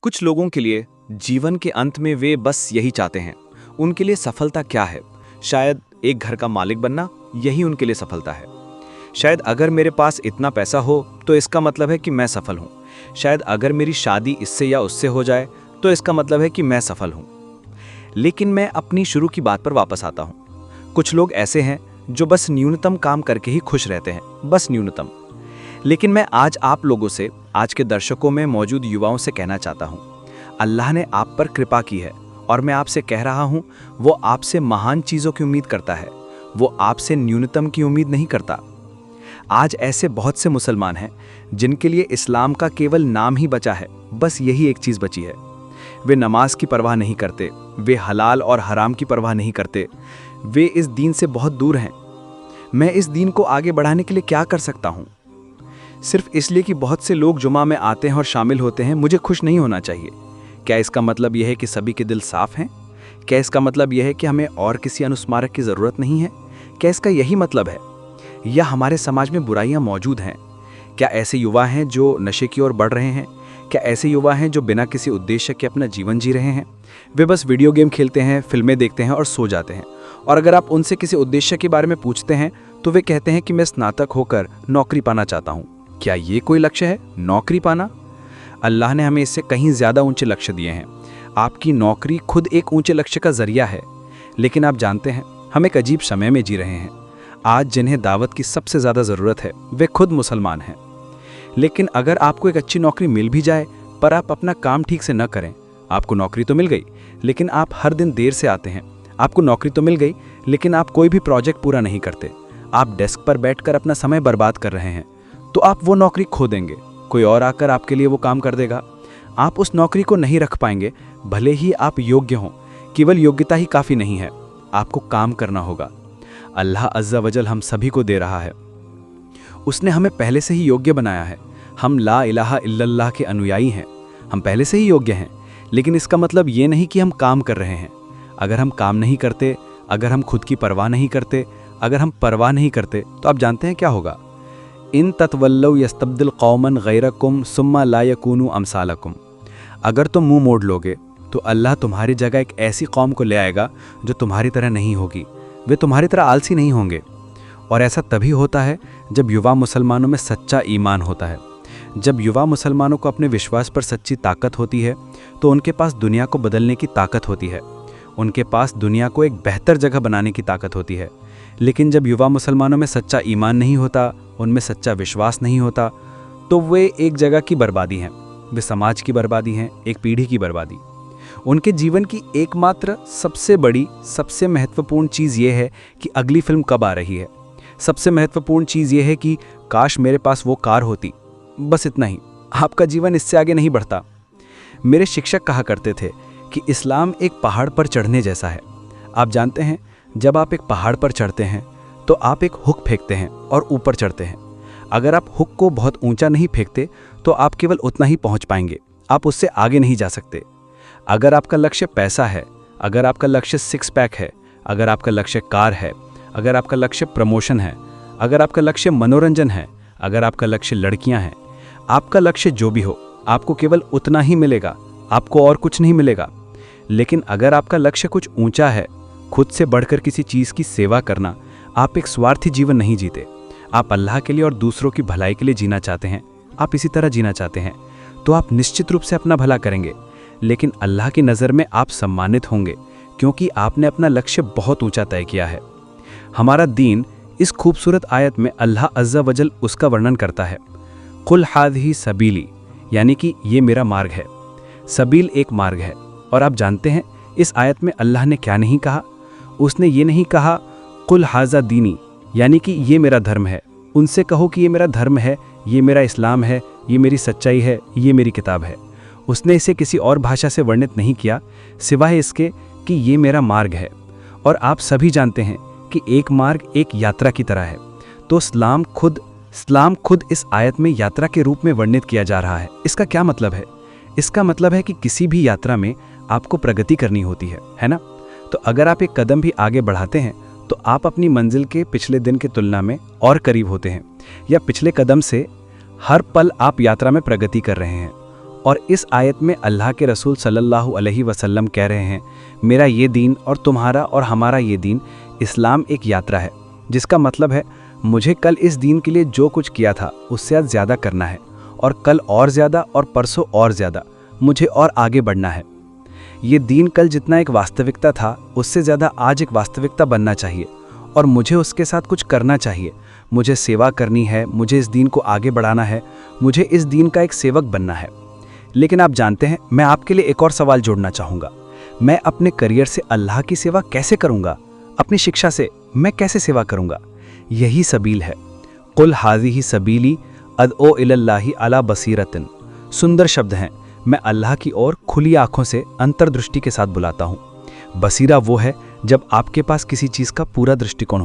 कुछ लोगों के लिए जीवन के अंत में वे बस यही चाहते हैं। उनके लिए सफलता क्या है? शायद एक घर का मालिक बनना, यही उनके लिए सफलता है। शायद अगर मेरे पास इतना पैसा हो तो इसका मतलब है कि मैं सफल हूँ। शायद अगर मेरी शादी इससे या उससे हो जाए तो इसका मतलब है कि मैं सफल हूँ। लेकिन मैं अपनी शुरू की बात पर वापस आता हूँ। कुछ लोग ऐसे हैं जो बस न्यूनतम काम करके ही खुश रहते हैं, बस न्यूनतम। लेकिन मैं आज आप लोगों से, आज के दर्शकों में मौजूद युवाओं से कहना चाहता हूँ, अल्लाह ने आप पर कृपा की है और मैं आपसे कह रहा हूँ, वो आपसे महान चीज़ों की उम्मीद करता है, वो आपसे न्यूनतम की उम्मीद नहीं करता। आज ऐसे बहुत से मुसलमान हैं जिनके लिए इस्लाम का केवल नाम ही बचा है, बस यही एक चीज़ बची है। वे नमाज की परवाह नहीं करते, वे हलाल और हराम की परवाह नहीं करते, वे इस दीन से बहुत दूर हैं। मैं इस दीन को आगे बढ़ाने के लिए क्या कर सकता हूँ? सिर्फ इसलिए कि बहुत से लोग जुमा में आते हैं और शामिल होते हैं, मुझे खुश नहीं होना चाहिए। क्या इसका मतलब यह है कि सभी के दिल साफ हैं? क्या इसका मतलब यह है कि हमें और किसी अनुस्मारक की ज़रूरत नहीं है? क्या इसका यही मतलब है? या हमारे समाज में बुराइयां मौजूद हैं? क्या ऐसे युवा हैं जो नशे की ओर बढ़ रहे हैं? क्या ऐसे युवा हैं जो बिना किसी उद्देश्य के अपना जीवन जी रहे हैं? वे बस वीडियो गेम खेलते हैं, फिल्में देखते हैं और सो जाते हैं। और अगर आप उनसे किसी उद्देश्य के बारे में पूछते हैं तो वे कहते हैं कि मैं स्नातक होकर नौकरी पाना चाहता हूँ। क्या ये कोई लक्ष्य है, नौकरी पाना? अल्लाह ने हमें इससे कहीं ज़्यादा ऊंचे लक्ष्य दिए हैं। आपकी नौकरी खुद एक ऊंचे लक्ष्य का जरिया है। लेकिन आप जानते हैं, हम एक अजीब समय में जी रहे हैं। आज जिन्हें दावत की सबसे ज़्यादा ज़रूरत है वे खुद मुसलमान हैं। लेकिन अगर आपको एक अच्छी नौकरी मिल भी जाए पर आप अपना काम ठीक से न करें, आपको नौकरी तो मिल गई लेकिन आप हर दिन देर से आते हैं। आपको नौकरी तो मिल गई लेकिन आप कोई भी प्रोजेक्ट पूरा नहीं करते। आप डेस्क पर बैठकर अपना समय बर्बाद कर रहे हैं, तो आप वो नौकरी खो देंगे। कोई और आकर आपके लिए वो काम कर देगा। आप उस नौकरी को नहीं रख पाएंगे, भले ही आप योग्य हों। केवल योग्यता ही काफ़ी नहीं है, आपको काम करना होगा। अल्लाह अज़्ज़ा वजल हम सभी को दे रहा है। उसने हमें पहले से ही योग्य बनाया है। हम ला इलाहा इल्लल्लाह के अनुयायी हैं। हम पहले से ही योग्य हैं। लेकिन इसका मतलब ये नहीं कि हम काम कर रहे हैं। अगर हम काम नहीं करते, अगर हम खुद की परवाह नहीं करते, अगर हम परवाह नहीं करते, तो आप जानते हैं क्या होगा? इन ततवल्लौ यस्तब्दिल कौमन गैरकुम सुम्मा ला यकूनु अमसालकुम। अगर तुम मुंह मोड़ लोगे तो अल्लाह तुम्हारी जगह एक ऐसी कौम को ले आएगा जो तुम्हारी तरह नहीं होगी। वे तुम्हारी तरह आलसी नहीं होंगे। और ऐसा तभी होता है जब युवा मुसलमानों में सच्चा ईमान होता है। जब युवा मुसलमानों को अपने विश्वास पर सच्ची ताकत होती है तो उनके पास दुनिया को बदलने की ताकत होती है। उनके पास दुनिया को एक बेहतर जगह बनाने की ताकत होती है। लेकिन जब युवा मुसलमानों में सच्चा ईमान नहीं होता, उनमें सच्चा विश्वास नहीं होता, तो वे एक जगह की बर्बादी हैं। वे समाज की बर्बादी हैं, एक पीढ़ी की बर्बादी। उनके जीवन की एकमात्र सबसे बड़ी, सबसे महत्वपूर्ण चीज़ ये है कि अगली फिल्म कब आ रही है। सबसे महत्वपूर्ण चीज़ ये है कि काश मेरे पास वो कार होती। बस इतना ही। आपका जीवन इससे आगे नहीं बढ़ता। मेरे शिक्षक कहा करते थे कि इस्लाम एक पहाड़ पर चढ़ने जैसा है। आप जानते हैं, जब आप एक पहाड़ पर चढ़ते हैं तो आप एक हुक फेंकते हैं और ऊपर चढ़ते हैं। अगर आप हुक को बहुत ऊंचा नहीं फेंकते तो आप केवल उतना ही पहुंच पाएंगे, आप उससे आगे नहीं जा सकते। अगर आपका लक्ष्य पैसा है, अगर आपका लक्ष्य सिक्स पैक है, अगर आपका लक्ष्य कार है, अगर आपका लक्ष्य प्रमोशन है, अगर आपका लक्ष्य मनोरंजन है, अगर आपका लक्ष्य लड़कियां हैं, आपका लक्ष्य जो भी हो, आपको केवल उतना ही मिलेगा, आपको और कुछ नहीं मिलेगा। लेकिन अगर आपका लक्ष्य कुछ ऊंचा है, खुद से बढ़कर किसी चीज़ की सेवा करना, आप एक स्वार्थी जीवन नहीं जीते। आप अल्लाह के लिए और दूसरों की भलाई के लिए जीना चाहते हैं, आप इसी तरह जीना चाहते हैं, तो आप निश्चित रूप से अपना भला करेंगे। लेकिन अल्लाह की नज़र में आप सम्मानित होंगे क्योंकि आपने अपना लक्ष्य बहुत ऊंचा तय किया है। हमारा दीन इस खूबसूरत आयत में अल्लाह अज़्ज़ा वजल उसका वर्णन करता है। कुल हाज़िही सबीली, यानी कि ये मेरा मार्ग है। सबील एक मार्ग है। और आप जानते हैं इस आयत में अल्लाह ने क्या नहीं कहा? उसने ये नहीं कहा कुल हाज़ा दीनी, यानी कि ये मेरा धर्म है। उनसे कहो कि ये मेरा धर्म है, ये मेरा इस्लाम है, ये मेरी सच्चाई है, ये मेरी किताब है। उसने इसे किसी और भाषा से वर्णित नहीं किया सिवाय इसके कि ये मेरा मार्ग है। और आप सभी जानते हैं कि एक मार्ग एक यात्रा की तरह है। तो इस्लाम खुद इस आयत में यात्रा के रूप में वर्णित किया जा रहा है। इसका क्या मतलब है? इसका मतलब है कि किसी भी यात्रा में आपको प्रगति करनी होती है ना? तो अगर आप एक कदम भी आगे बढ़ाते हैं तो आप अपनी मंजिल के पिछले दिन की तुलना में और करीब होते हैं, या पिछले कदम से हर पल आप यात्रा में प्रगति कर रहे हैं। और इस आयत में अल्लाह के रसूल सल्लल्लाहु अलैहि वसल्लम कह रहे हैं, मेरा ये दीन और तुम्हारा और हमारा ये दीन इस्लाम एक यात्रा है, जिसका मतलब है मुझे कल इस दीन के लिए जो कुछ किया था उससे आज ज़्यादा करना है, और कल और ज़्यादा, और परसों और ज़्यादा, मुझे और आगे बढ़ना है। ये दीन कल जितना एक वास्तविकता था उससे ज़्यादा आज एक वास्तविकता बनना चाहिए, और मुझे उसके साथ कुछ करना चाहिए। मुझे सेवा करनी है, मुझे इस दीन को आगे बढ़ाना है, मुझे इस दीन का एक सेवक बनना है। लेकिन आप जानते हैं, मैं आपके लिए एक और सवाल जोड़ना चाहूँगा। मैं अपने करियर से अल्लाह की सेवा कैसे करूँगा? अपनी शिक्षा से मैं कैसे सेवा करूँगा? यही सबील है। कुल हाज़िही सबीली अदओ इलल्लाहि अला बसीरतिन। सुंदर शब्द हैं। मैं अल्लाह की ओर खुली आंखों से अंतर्दृष्टि के साथ बुलाता हूँ। बसीरा वो है जब आपके पास किसी चीज़ का पूरा दृष्टिकोण होता है।